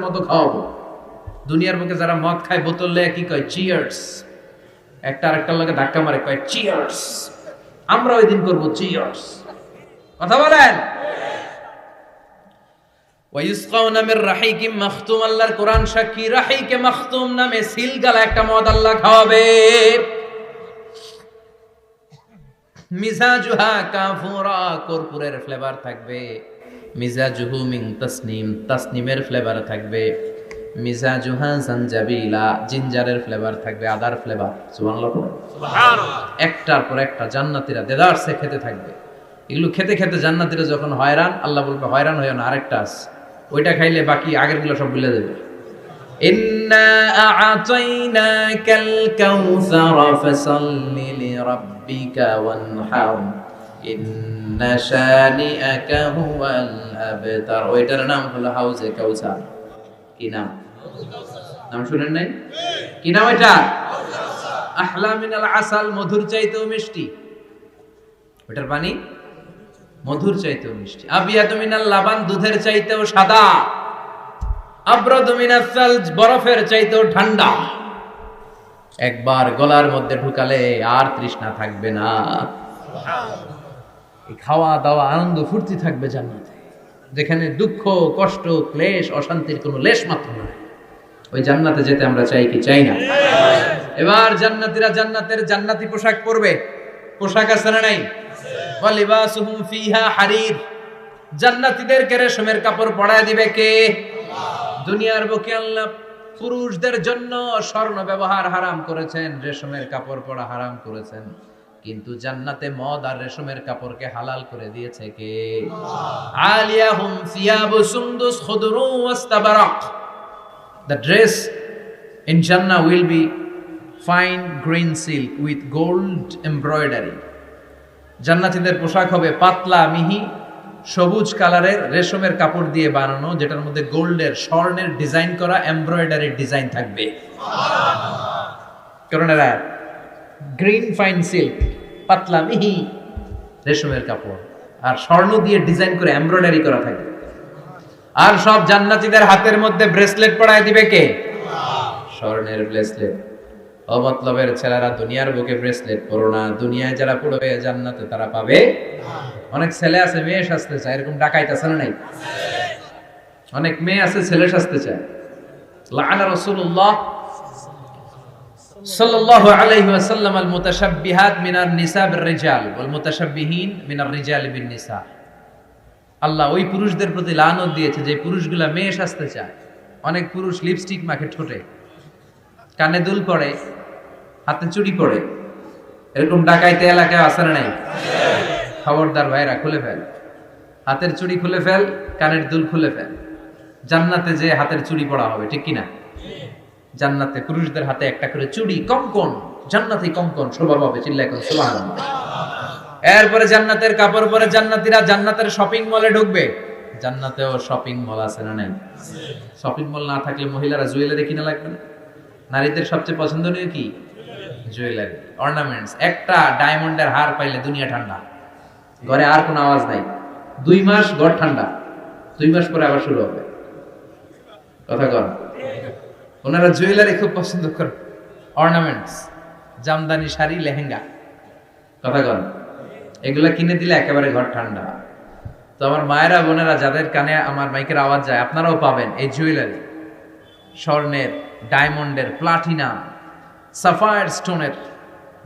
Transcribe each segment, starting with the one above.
মতো খাওয়াবো। দুনিয়ার বুকে যারা মদ খায় বোতল লয়ে কি কয় চিয়ার্স, একটা আরেকটার লগে ধাক্কা মারে কয় চিয়ার্স, আমরা ওই দিন করবো চিয়ার্স। কথা বলেন। ওয়াইসকাউনা মির রাহিকিম মাখতুম, আল্লাহর কোরআন সাক্ষী, রাহিকে মাখতুম নামে সিলগালা একটা মদ আল্লাহ খাওয়াবে। মিজাজুহা কাফুরা, কর্পূরের ফ্লেভার থাকবে। মিজাজুহু মিন তাসনিম, তাসনিমের ফ্লেভার থাকবে। মিজাজুহা জানজাবিলা, জিঞ্জারের ফ্লেভার থাকবে, আদার ফ্লেভার। সুবহানাল্লাহ সুবহানাল্লাহ। একটার পর একটা জান্নাতীরা দেদারসে খেতে থাকবে। এগুলো খেতে খেতে জান্নাতীরা যখন হয়রান, আল্লাহ বলবে হয়রান হইও না, আরেকটা আছে, ওইটা খাইলে বাকি আগেরগুলো সব ভুলে যাবে। ইন্না আ'তাইনাকাল কাউসার ফাসাল্লি লিরাব্বিকা ওয়ানহার ইন্না শানিআকা হুয়াল আবতার। ওইটার নাম হলো হাউজে কাউসার। কি নাম? নাম শুনেন নাই? কি নাম এটা? আহলা মিনাল আসাল, মধুর চাইতেও মিষ্টি। ওটার পানি মধুর চাইতেও মিষ্টি। আবিয়াদু মিনাল লাবান, দুধের চাইতেও সাদা। আবরাদু মিনাস সালজ, বরফের চাইতেও ঠান্ডা। একবার গলার মধ্যে ঢুকালে আর তৃষ্ণা থাকবে না। এই খাওয়া দাওয়া আনন্দ ফুর্তি থাকবে জান্নাতে, যেখানে দুঃখ কষ্ট ক্লেশ অশান্তির কোনো লেশ মাত্র নাই। ওই জান্নাতে যেতে আমরা চাই কি চাই না? এবার জান্নাতীরা জান্নাতের জান্নাতি পোশাক পরবে। পোশাক আছে না নাই? ওয়ালিবাসুহুম ফিহা হারির, জান্নাতীদেরকে রেশমের কাপড় পরায় দিবে কে? দুনিয়ার বুকে আল্লাহ পুরুষদের জন্য স্বর্ণ ব্যবহার হারাম করেছেন, রেশমের কাপড় পরা হারাম করেছেন, কিন্তু জান্নাতে মদ আর রেশমের কাপড়কে হালাল করে দিয়েছে কে? আলিয়াহুম সিয়াবু সুন্দুস খুদরু ওয়াস্তাবারাক। The dress in Jannah will be fine green silk with gold embroidery. জান্নাতীদের পোশাক হবে পাতলা মিহি সবুজ কালারের রেশমের কাপড় দিয়ে বানানো, যেটার মধ্যে গোল্ডের স্বর্ণের ডিজাইন করা এমব্রয়ডারি ডিজাইন থাকবে। কারণ এরা গ্রিন ফাইন সিল্ক, পাতলা মিহি রেশমের কাপড় আর স্বর্ণ দিয়ে ডিজাইন করে এমব্রয়ডারি করা থাকবে। আর সব জান্নাতীদের হাতের মধ্যে ব্রেসলেট পরায় দিবে কে? স্বর্ণের ব্রেসলেট। অমতলবের ছেলেরা দুনিয়ার বুকে ব্রেসলেট পরো না, দুনিয়ায় যারা পড়বে জান্নাতে তারা পাবে। অনেক ছেলে আছে মেয়ে সাজতে চায়, এরকম ডাকাইত আছে না নাই? অনেক মেয়ে আছে ছেলে সাজতে চায়। লাআনা রাসূলুল্লাহ সাল্লাল্লাহু আলাইহি ওয়াসাল্লাম আল মুতাশাব্বিহাত মিনার নিসা বির রিজাল ওয়াল মুতাশাব্বিহিন মিনার রিজাল বিন নিসা। আল্লাহ ওই পুরুষদের প্রতি লানত দিয়েছে যে পুরুষগুলা মেয়ে সাজতে চায়। অনেক পুরুষ লিপস্টিক মাখে ঠোঁটে, কানে দুল পড়ে, হাতে চুড়ি পড়ে, এরকম ডাকাইতে এলাকায় আছে না নাই? খবরদার ভাইরা, খুলে ফেল, হাতের চুড়ি খুলে ফেল, কানের দুল খুলে ফেল। জান্নাতে যে হাতের চুড়ি পড়া হবে, ঠিক কিনা? জান্নাতে পুরুষদের হাতে একটা করে চুড়ি, কঙ্কন, জান্নাতি কঙ্কন শোভা পাবে। চিল্লায় কোন সুবহানাল্লাহ। এরপরে জান্নাতের কাপড় পরে জান্নাতীরা জান্নাতের শপিং মলে ঢুকবে। জান্নাতেও শপিং মল আছে না নাই? শপিং মল না থাকলে মহিলারা জুয়েলারি কিনা লাগবে না? নারীদের সবচেয়ে পছন্দনীয় কি? Jewellery, ornaments. একটা ডায়মন্ডের হার পাইলে দুনিয়া ঠান্ডা, ঘরে আর কোনো আওয়াজ নাই। 2 মাস ঘর ঠান্ডা, 2 মাস পরে আবার শুরু হবে। কথা কর। ওনারা জুয়েলারি খুব পছন্দ করে, অর্নামেন্টস, জামদানি শাড়ি, লেহেঙ্গা। কথা কর। এগুলা কিনে দিলে একেবারে ঘর ঠান্ডা। তো আমার মায়েরা বোনেরা যাদের কানে আমার মাইকের আওয়াজ যায়, আপনারাও পাবেন এই জুয়েলারি, স্বর্ণের, ডায়মন্ডের, প্লাটিনাম, সাফায়ার স্টোনের,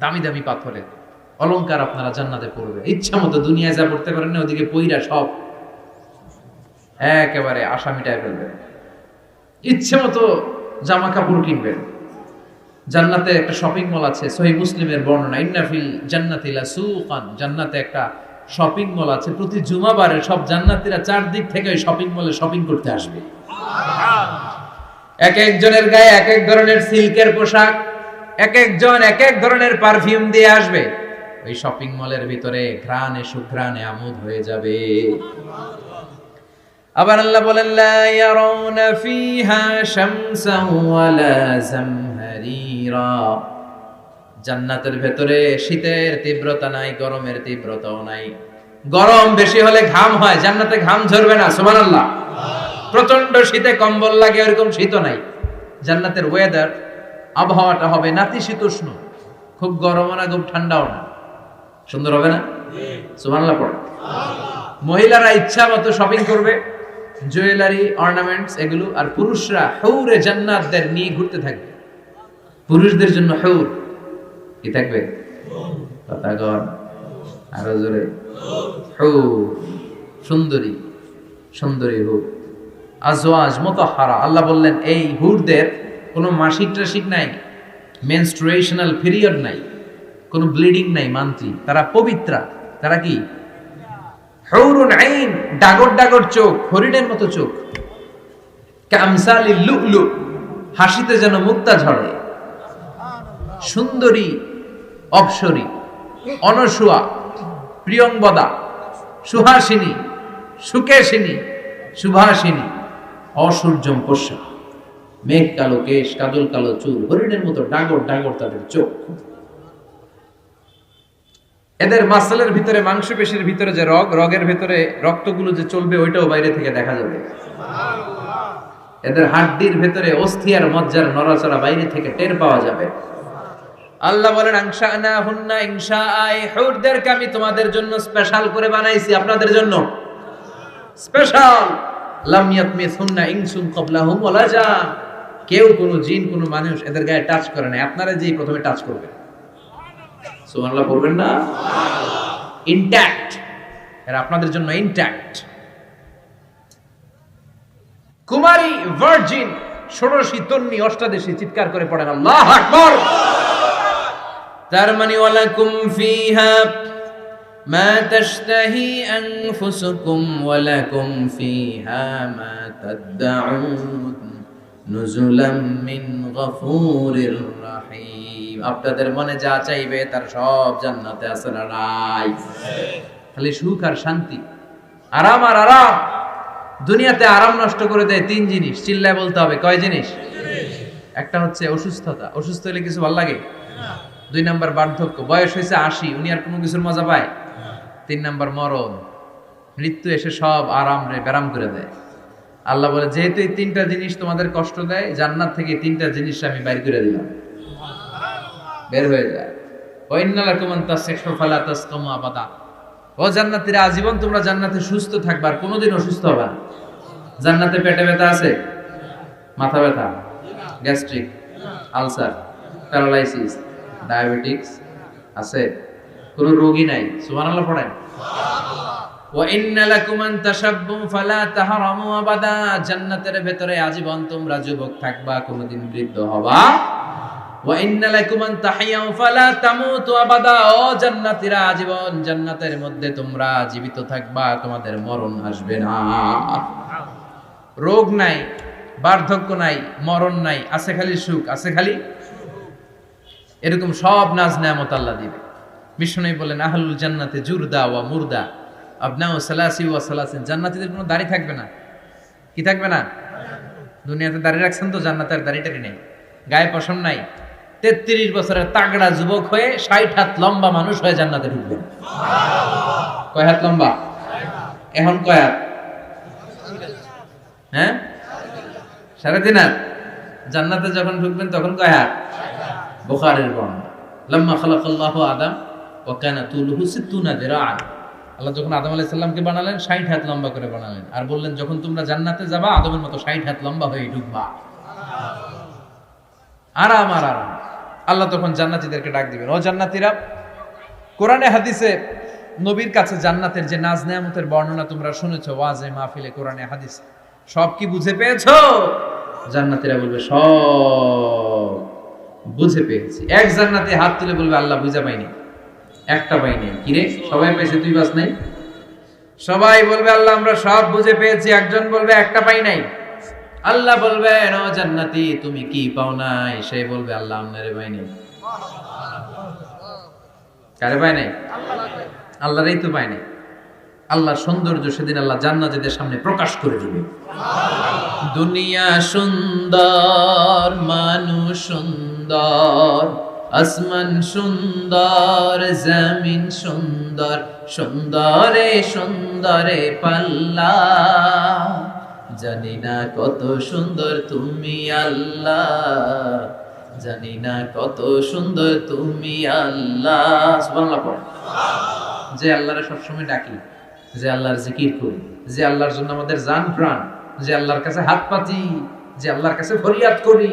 দামি দামি পাথরের অলংকার আপনারা জান্নাতে পড়বে। ইচ্ছা মতো দুনিয়ায় যা পড়তে পারেন না, ওদিকে পইরা সব একেবারে আশা মিটায় ফেলবেন। ইচ্ছে মতো জামা কাপড় কিনবেন। জান্নাতে একটা শপিং মল আছে, সহিহ মুসলিমের বর্ণনা, ইন্না ফিল জান্নাতি লাসুকান, জান্নাতে একটা শপিং মল আছে। প্রতি জুমাবারে সব জান্নাতীরা চারদিক থেকে ওই শপিং মলে শপিং করতে আসবে। এক একজনের গায়ে এক এক ধরনের সিল্কের পোশাক, এক একজন এক এক ধরনের পারফিউম দিয়ে আসবে। ওই শপিং মলের ভিতরে ঘ্রাণে সুঘ্রাণে আমোদ হয়ে যাবে। আবার আল্লাহ বলেন, লা ইয়ারাউনা ফিহা শামসান ওয়ালা জামহারিরা, জান্নাতের ভেতরে শীতের তীব্রতা নাই, গরমের তীব্রতাও নাই। গরম বেশি হলে ঘাম হয়, জান্নাতে ঘাম ঝরবে না। সুবহানাল্লাহ। প্রচন্ড শীতে কম্বল লাগে এরকম শীত নাই। জান্নাতের ওয়েদার, আবহাওয়াটা হবে নাতিশীতোষ্ণ, খুব গরমও না খুব ঠান্ডাও না। সুন্দর হবে না? সুবহানাল্লাহ পড়ে। মহিলারা ইচ্ছা মতো শপিং করবে, জুয়েলারি, অর্নামেন্টস এগুলো, আর পুরুষরা হুরে জান্নাতদের নিয়ে ঘুরতে থাকবে। পুরুষদের জন্য হুর কি থাকবে? কথা কর আরো জোরে। হুর, সুন্দরী সুন্দরী হুর, আজওয়াজ মুতাহহারা। আল্লাহ বললেন এই হুরদের কোনো মাসিক টাসিক নাই, মেনস্ট্রুয়েশনাল পিরিয়ড নাই, কোনো ব্লিডিং নাই মান্থলি। তারা পবিত্রা। তারা কি? হুরুন আইন, ডাগর ডাগর চোখ, হরিণের মতো চোখ। কামসালিল লুলু, হাসিতে যেন মুক্তা ঝরে। সুন্দরী, অপ্সরী, অনসুয়া, প্রিয়ংবদা, সুহাসিনী, সুকেশিনী, সুভাষিনী, অসূর্যম পোষা, মেঘ কালো কেশ, কাজল কালো চুল, হরিণের মতো ডাগর ডাগর তাদের চোখ। এদের মাসলের ভিতরে, মাংসপেশির ভিতরে যে রগের ভিতরে রক্তগুলো যে চলবে ওইটাও বাইরে থেকে দেখা যাবে। এদের হাড্ডির ভিতরে অস্থি আর মজ্জার নড়াচড়া বাইরে থেকে টের পাওয়া যাবে। আল্লাহ বলেন আনশানাহুন্না ইনশাআ, এই হুরদেরকে আমি তোমাদের জন্য স্পেশাল করে বানাইছি, আপনাদের জন্য স্পেশাল। লাম ইয়াতমিসুন্না ইনসুন ক্বাবলাহুম ওয়ালা জান, কেউ কোনো জিন কোনো মানুষ এদের গায়ে টাচ করে না, আপনারা যেই প্রথমে টাচ করবেন। সুবহানাল্লাহ বলবেন না? ইনট্যাক্ট, এরা আপনাদের জন্য ইনট্যাক্ট। কুমারী, ভার্জিন, ষোড়শী, তন্নি, অষ্টাদশী, চিৎকার করে পড়েন আল্লাহু আকবার। তার মানে ওয়ালাকুম ফিহা মা তাশতাহি আনফুসুকুম ওয়ালাকুম ফিহা মা তাদউন নুজুলাম মিন গফুরির রহিম। আপনাদের মনে যা চাইবে তার সব জান্নাতে আছে না নাই? খালি সুখ আর শান্তি, আরাম আর আরাম। দুনিয়াতে আরাম নষ্ট করে দেয় তিন জিনিস, চিল্লায় বলতে হবে। কয় জিনিস? একটা হচ্ছে অসুস্থতা, অসুস্থ হলে কিছু ভালো লাগে? 2 নাম্বার বার্ধক্য, বয়স হয়েছে 80, উনি আর কোনো কিছুর মজা পায়? 3 নাম্বার মরণ, মৃত্যু এসে সব আরাম রে ব্যারাম করে দেয়। আল্লাহ বলে যেহেতু এই 3টা জিনিস তোমাদের কষ্ট দেয়, জান্নাত থেকে 3টা জিনিস আমি বাইর করে দিলাম, বের হয়ে যায়। ওয়া ইন্না লাকুম আন তাসিহু ফালা তাসকামু আবাদা, ও জান্নাতীরা আজীবন তোমরা জান্নাতে সুস্থ থাকবে আর কোনোদিন অসুস্থ হবে না। জান্নাতে পেটে ব্যথা আছে? মাথা ব্যথা, গ্যাস্ট্রিক, আলসার, প্যারালাইসিস, ডায়াবেটিক্স আছে? কোনো রোগী নাই। সুবহানাল্লাহ পড়েন। ওয়া ইন্না লাকুম আন তাশাব্বু ফালা তাহরামু আবাদা, জান্নাতের ভেতরে আজীবন তোমরা যুবক থাকবা, কোনোদিন বৃদ্ধ হবা। ওয়া ইন্না লাকুম আন তাহইয়াউ ফালা তামুতু আবাদা, ও জান্নাতীরা আজীবন জান্নাতের মধ্যে তোমরা জীবিত থাকবা, তোমাদের মরণ আসবে না। রোগ নাই, বার্ধক্য নাই, মরণ নাই, আছে খালি সুখ, আছে খালি এরকম সব নাজ নেয়ামত আল্লাহ দিবে। বিষ্ণু বলেন আহলুল জান্নাতে জুরদা ওয়া মুরদা আবনাউ সালাসি ওয়া সালাসিন, জান্নাতীদের কোনো দাড়ি থাকবে না। কি থাকবে না? দুনিয়াতে দাড়ি রাখছেন তো, জান্নাতের দাড়িটারি নেই, গায়ে পশম নাই। 33 বছরের তাগড়া যুবক হয়ে 60 হাত লম্বা মানুষ হয়ে জান্নাতে ঢুকবেন। কয় হাত লম্বা? এখন কয় হাত? হ্যাঁ, 3.5 হাত। জান্নাতে যখন ঢুকবেন তখন কয় হাত? বুখারীর বর্ণনা, লাম্মা খালাকাল্লাহু আদম ওয়া কানা তুলুহু 60 যিরাআন। আল্লাহ যখন আদম আলাইহিস সালামকে বানালেন 60 হাত লম্বা করে বানালেন, আর বললেন যখন তোমরা জান্নাতে যাবা আদমের মতো 60 হাত লম্বা হয়ে ঢুকবা। আরাম আর আরাম। আল্লাহ তখন জান্নাতীদেরকে ডাক দিবেন, ও জান্নাতীরা, কোরআনে হাদিসে নবীর কাছে জান্নাতের যে নাজ নেয়ামতের বর্ণনা তোমরা শুনেছো ওয়াজে মাহফিলে, কোরআনে হাদিসে, সব কি বুঝে পেয়েছো? জান্নাতীরা বলবে সব বুঝে পেয়েছি। এক জান্নাতে হাত তুলে বলবে আল্লাহ বুঝা পাইনি, একটা পাইনি। কিরে সবাই পেয়েছে, তুই বাস নাই? সবাই বলবে আল্লাহ আমরা সব বুঝে পেয়েছি, একজন বলবে একটা পাই নাই। আল্লাহ বলবেন ও জান্নাতি তুমি কি পাও নাই? সে বলবে আল্লাহ আপনারে পাই নাই। কারে পাই নাই? আল্লাহরই তো পাই নাই। আল্লাহর সৌন্দর্য সেদিন আল্লাহ জান্নাতীদের সামনে প্রকাশ করে দিবে। দুনিয়া সুন্দর, মানুষ সুন্দর, আসমান সুন্দর, জমিন সুন্দর, সুন্দরে সুন্দরে পাল্লা, জানি না কত সুন্দর তুমি আল্লাহ, জানি না কত সুন্দর তুমি আল্লাহ। সুবহানাল্লাহ পড়েন। যে আল্লাহরে সবসময় ডাকি, যে আল্লাহর জিকির করি, যে আল্লাহর জন্য আমাদের জান প্রাণ, যে আল্লাহর কাছে হাত পাতি, যে আল্লাহর কাছে ফরিয়াদ করি,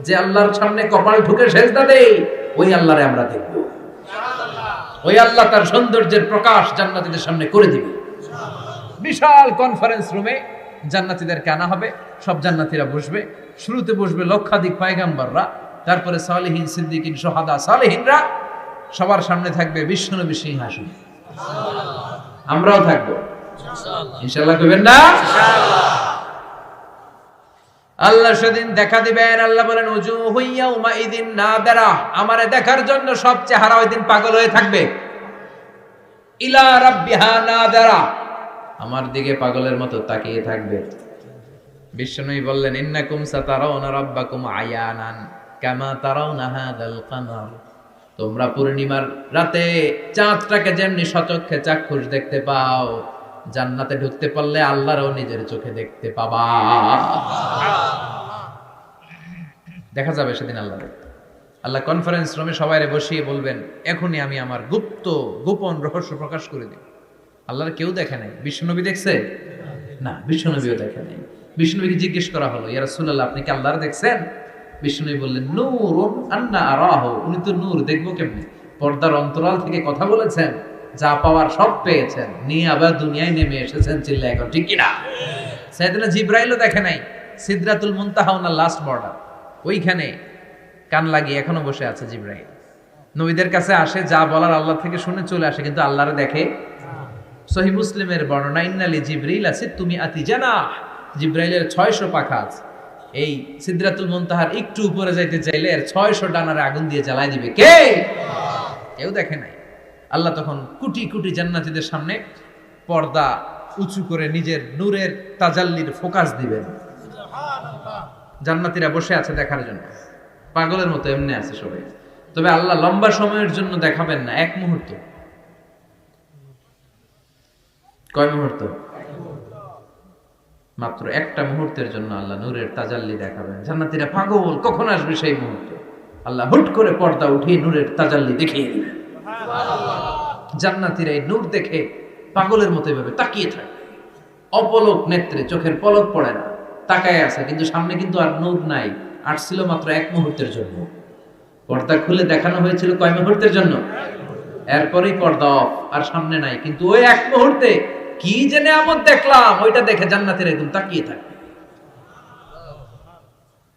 যে আল্লাহর সামনে কপাল ঠুকে সেজদা দেই, ওই আল্লাহরে আমরা দেখব। ওই আল্লাহ তার সৌন্দর্যের প্রকাশ জান্নাতীদের সামনে করে দিবে। বিশাল কনফারেন্স রুমে জান্নাতীদেরকে আনা হবে, সব জান্নাতীরা বসবে, শুরুতে বসবে লক্ষাধিক পয়গাম্বররা, তারপরে সালেহীন, সিদ্দিকিন, শুহাদা, সালেহীনরা, সবার সামনে থাকবে বিশ্বনবী সিংহাসন। আমরাও থাকবো ইনশাআল্লাহ, কইবেন না? আল্লাহ সেদিন দেখা দিবেন। আল্লাহ বলেন উজুহু ইয়াউমা ইদিন নাদিরা, আমারে দেখার জন্য সব চেহারা ওই দিন পাগল হয়ে থাকবে। ইলা রাব্বিহা নাদিরা, আমার দিকে পাগলের মতো তাকিয়ে থাকবে। বিশ্বনবী বললেন ইন্নাকুম সাতারাউনা রাব্বাকুম আয়ানান কামা তারাউনা হাদাল কামার, তোমরা পূর্ণিমার রাতে চাঁদটাকে যেমনি সচক্ষে চাক্ষুষ দেখতে পাও, জান্নাতে ঢুকতে পারলে আল্লাহরও নিজের চোখে দেখতে পাবা। দেখা যাবে সেদিন আল্লাহ। আল্লাহ কনফারেন্স রুমে সবাইরে বসিয়ে বলবেন এখনই আমি আমার গোপন রহস্য প্রকাশ করে দিই। আল্লাহর কেউ দেখে নাই। বিশ্বনবী দেখছে না, বিশ্বনবীও দেখে নাই। বিশ্বনবীকে জিজ্ঞেস করা হলো ইয়া রাসূলুল্লাহ আপনি কি আল্লাহর দেখছেন? বিশ্বনবী বললেন নূরুন আন্না আরাহু, উনি তো নূর, দেখবো কেমনে? পর্দার অন্তরাল থেকে কথা বলেছেন, যা পাওয়ার সব পেয়েছেন, নিয়ে আবার দুনিয়ায় নেমে এসেছেন। চিল্লায় এখন ঠিক কিনা? সাইয়েদনা জিবরাইলও দেখে নাই। সিদরাতুল মুনতাহা ওনার লাস্ট বর্ডার, ওইখানে কান লাগিয়ে এখনো বসে আছে জিবরাইল। নবীদের কাছে আসে, যা বলার আল্লাহ থেকে শুনে চলে আসে, কিন্তু আল্লাহরে দেখে। সহিহ মুসলিমের বর্ণনা ইন্নালি জিবরিল আছে তুমি আতি জানাহ, জিবরাইলের 600 পাখা আছে। এই সিদরাতুল মুনতাহার একটু উপরে যাইতে চাইলে এর 600 ডানারে আগুন দিয়ে জ্বালাই দিবে। কে? কেউ দেখে নাই। আল্লাহ তখন কোটি কোটি জান্নাতীদের সামনে পর্দা উঁচু করে নিজের নূরের তাজাল্লির ফোকাস দিবেন। জান্নাতীরা বসে আছে দেখার জন্য, পাগলের মতো এমনি আছে সবাই। তবে আল্লাহ লম্বা সময়ের জন্য দেখাবেন না, এক মুহূর্ত। কয় মুহূর্ত? মাত্র একটা মুহূর্তের জন্য আল্লাহ নূরের তাজাল্লি দেখাবেন। জান্নাতীরা পাগল, কখন আসবে সেই মুহূর্ত। আল্লাহ হুট করে পর্দা উঠিয়ে নূরের তাজাল্লি দেখিয়ে দিবেন। জান্নাতীরা এই নূর দেখে পাগলের মতো এভাবে তাকিয়ে থাকে, অপলক নেত্রে, চোখের পলক পড়ে না, তাকায় আছে। কিন্তু সামনে কিন্তু আর নূর নাই, আসছিল মাত্র এক মুহূর্তের জন্য। পর্দা খুলে দেখানো হয়েছিল কয় মুহূর্তের জন্য? এরপরেই পর্দা অফ, আর সামনে নাই। কিন্তু ওই এক মুহূর্তে কি যে নিয়ামত দেখলাম, ওইটা দেখে জান্নাতীরা একদম তাকিয়ে থাকবে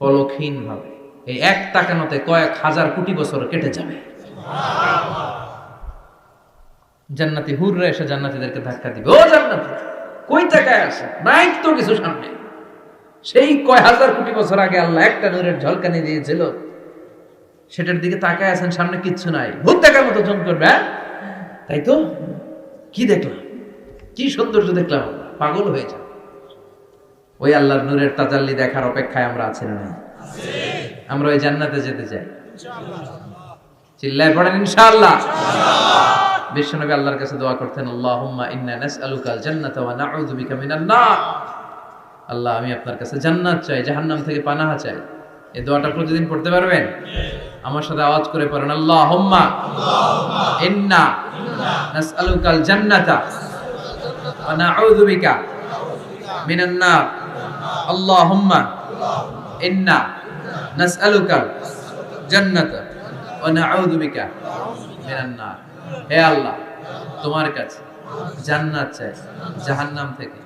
পলকহীন ভাবে। এই এক তাকানোতে কয়েক হাজার কোটি বছর কেটে যাবে। জান্নাতি হুররা এসে জান্নাতীদেরকে ধাক্কা দিবে, ও জান্নাতি কই তাকায় আছে, নাই তো কিছু সামনে। সেই কয় হাজার কোটি বছর আগে আল্লাহ একটা নূরের ঝলকানি দিয়েছিল, সেটার দিকে তাকায় আছেন, সামনে কিচ্ছু নাই। ভূত দেখার মতো জম করবে। তাই তো, কি দেখলাম, কি সৌন্দর্য দেখলাম, পাগল হয়ে যায়। ওই আল্লাহর নূরের তাজাল্লি দেখার অপেক্ষায় আমরা আছি না? আমরা ওই জান্নাতে যেতে চাই। চিল্লায় পড়েন ইনশাআল্লাহ। বিশ্বনবী আল্লাহর কাছে দোয়া করতেন, আল্লাহুম্মা ইন্না নাসআলুকাল জান্নাতা ওয়া নাউযু বিকা মিনান নার। আল্লাহ আমি আপনার কাছে জান্নাত চাই, জাহান্নাম থেকে পানাহা চাই। এই দোয়াটা প্রতিদিন পড়তে পারবেন? আমার সাথে আওয়াজ করে পড়েন, আল্লাহুম্মা ইন্না নাসআলুকাল জান্নাতা ওয়া নাউযু বিকা মিনান নার। আল্লাহুম্মা ইন্না নাসআলুকাল জান্নাতা ওয়া নাউযু বিকা মিনান নার। হে আল্লাহ, তোমার কাছে জান্নাত চাই, জাহান্নাম থেকে